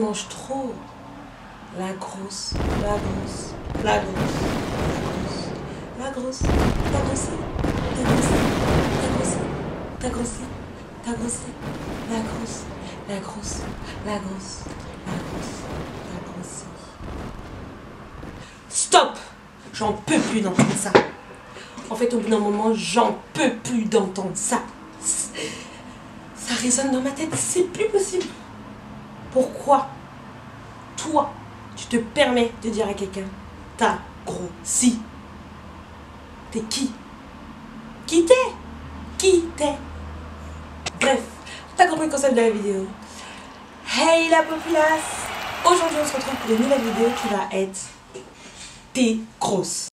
manges trop. La grosse, la grosse, la grosse, la grosse, t'as grossi, t'as grossi, t'as grossi, t'as grossi, t'as grossi, la grosse, la grosse, la grosse, la grosse, t'as grossi. Stop! J'en peux plus d'entendre ça. En fait, au bout d'un moment, j'en peux plus d'entendre ça. Ça résonne dans ma tête, c'est plus possible. Pourquoi toi, tu te permets de dire à quelqu'un t'as grossi? T'es qui? Qui t'es? Qui t'es? Bref, t'as compris le concept de la vidéo. Hey la populace! Aujourd'hui, on se retrouve pour une nouvelle vidéo qui va être t'es grosse.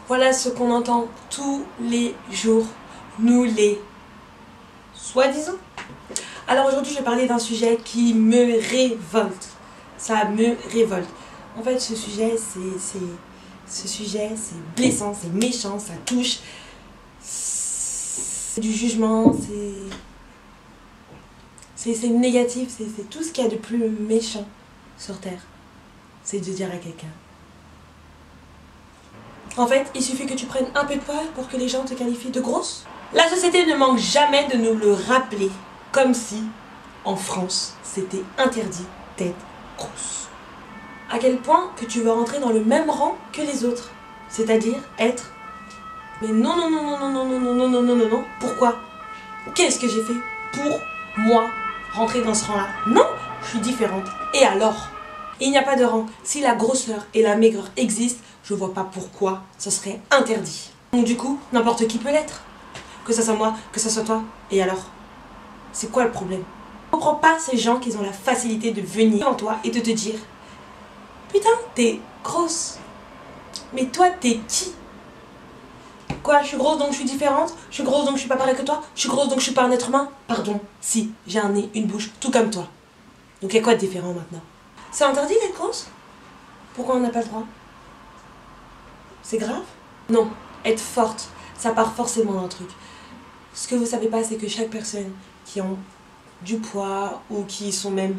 Voilà ce qu'on entend tous les jours, nous les soi-disant. Alors aujourd'hui, je vais parler d'un sujet qui me révolte. Ça me révolte. En fait, ce sujet, c'est blessant, c'est méchant, ça touche. C'est du jugement, c'est négatif, c'est tout ce qu'il y a de plus méchant sur Terre. C'est de dire à quelqu'un. En fait, il suffit que tu prennes un peu de poids pour que les gens te qualifient de grosse. La société ne manque jamais de nous le rappeler, comme si, en France, c'était interdit d'être grosse. À quel point que tu veux rentrer dans le même rang que les autres, c'est-à-dire être... Mais non, non, non, non, non, non, non, non, non, non, non, non, non, pourquoi? Qu'est-ce que j'ai fait pour, moi, rentrer dans ce rang-là? Non, je suis différente. Et alors? Il n'y a pas de rang. Si la grosseur et la maigreur existent, je vois pas pourquoi ce serait interdit. Donc du coup, n'importe qui peut l'être. Que ça soit moi, que ça soit toi. Et alors? C'est quoi le problème? Je comprends pas ces gens qui ont la facilité de venir en toi et de te dire putain, t'es grosse. Mais toi, t'es qui? Quoi, je suis grosse donc je suis différente? Je suis grosse donc je suis pas pareille que toi? Je suis grosse donc je suis pas un être humain? Pardon, si, j'ai un nez, une bouche, tout comme toi. Donc il y a quoi de différent maintenant? C'est interdit d'être grosse? Pourquoi on n'a pas le droit? C'est grave? Non, être forte, ça part forcément d'un truc. Ce que vous savez pas, c'est que chaque personne qui ont du poids ou qui sont même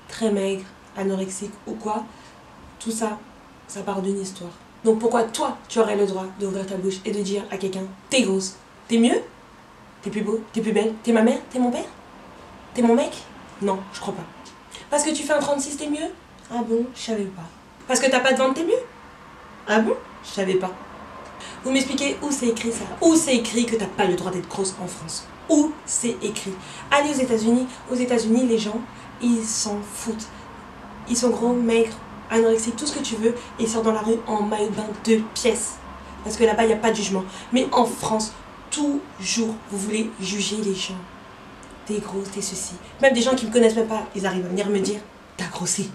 très maigres, anorexiques ou quoi, tout ça, ça part d'une histoire. Donc pourquoi toi, tu aurais le droit d'ouvrir ta bouche et de dire à quelqu'un t'es grosse? T'es mieux? T'es plus beau? T'es plus belle? T'es ma mère? T'es mon père? T'es mon mec? Non, je crois pas. Parce que tu fais un 36, t'es mieux? Ah bon, je savais pas. Parce que t'as pas de ventre, t'es mieux? Ah bon? Je savais pas. Vous m'expliquez où c'est écrit ça? Où c'est écrit que t'as pas le droit d'être grosse en France? Où c'est écrit? Allez aux États-Unis. Aux États-Unis, les gens, ils s'en foutent. Ils sont gros, maigres, anorexiques, tout ce que tu veux, et ils sortent dans la rue en maillot de bain 2 pièces. Parce que là-bas, il n'y a pas de jugement. Mais en France, toujours, vous voulez juger les gens. T'es grosse, t'es ceci. Même des gens qui me connaissent même pas, ils arrivent à venir me dire t'as grossi.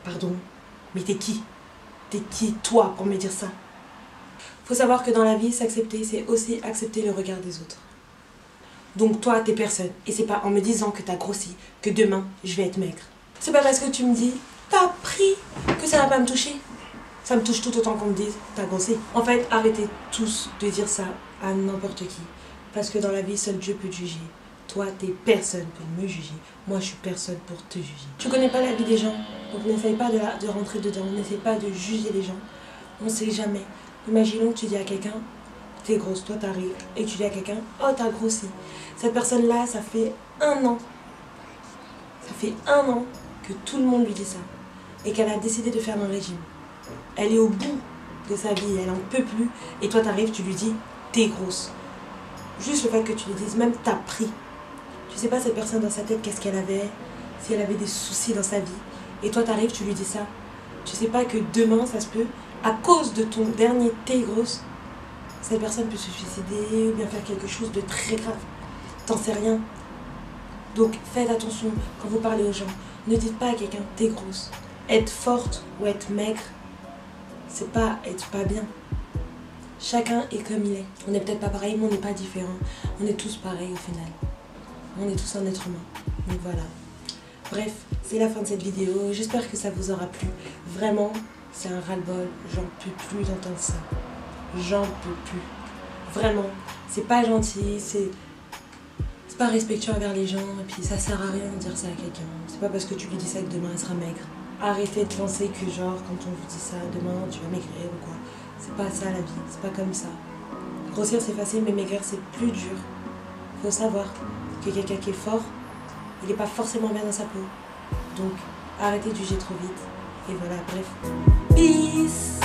Pardon, mais t'es qui? T'es qui toi pour me dire ça? Faut savoir que dans la vie, s'accepter, c'est aussi accepter le regard des autres. Donc toi, t'es personne. Et c'est pas en me disant que t'as grossi que demain, je vais être maigre. C'est pas parce que tu me dis t'as pris que ça va pas me toucher. Ça me touche tout autant qu'on me dise t'as grossi. En fait, arrêtez tous de dire ça à n'importe qui. Parce que dans la vie, seul Dieu peut te juger. Toi, t'es personne pour me juger. Moi, je suis personne pour te juger. Tu connais pas la vie des gens. Donc n'essaye pas de rentrer dedans. N'essaye pas de juger les gens. On sait jamais. Imaginons que tu dis à quelqu'un t'es grosse, toi t'arrives. Et tu dis à quelqu'un oh t'as grossi. Cette personne-là, ça fait 1 an. Ça fait 1 an que tout le monde lui dit ça. Et qu'elle a décidé de faire un régime. Elle est au bout de sa vie. Elle en peut plus. Et toi t'arrives, tu lui dis t'es grosse. Juste le fait que tu lui dises même t'as pris. Tu sais pas cette personne dans sa tête qu'est-ce qu'elle avait, si elle avait des soucis dans sa vie. Et toi t'arrives, tu lui dis ça. Tu sais pas que demain ça se peut, à cause de ton dernier t'es grosse, cette personne peut se suicider ou bien faire quelque chose de très grave. T'en sais rien. Donc faites attention quand vous parlez aux gens. Ne dites pas à quelqu'un t'es grosse. Être forte ou être maigre, c'est pas être pas bien. Chacun est comme il est. On n'est peut-être pas pareil, mais on n'est pas différent. On est tous pareils au final. On est tous un être humain. Donc voilà. Bref, c'est la fin de cette vidéo. J'espère que ça vous aura plu. Vraiment, c'est un ras-le-bol. J'en peux plus d'entendre ça. J'en peux plus. Vraiment, c'est pas gentil, c'est pas respectueux envers les gens. Et puis ça sert à rien de dire ça à quelqu'un. C'est pas parce que tu lui dis ça que demain elle sera maigre. Arrêtez de penser que genre quand on vous dit ça, demain tu vas maigrir ou quoi. C'est pas ça la vie, c'est pas comme ça. Grossir c'est facile mais maigrir c'est plus dur. Faut savoir que quelqu'un qui est fort, il est pas forcément bien dans sa peau. Donc arrêtez de juger trop vite. Et voilà, bref. Peace.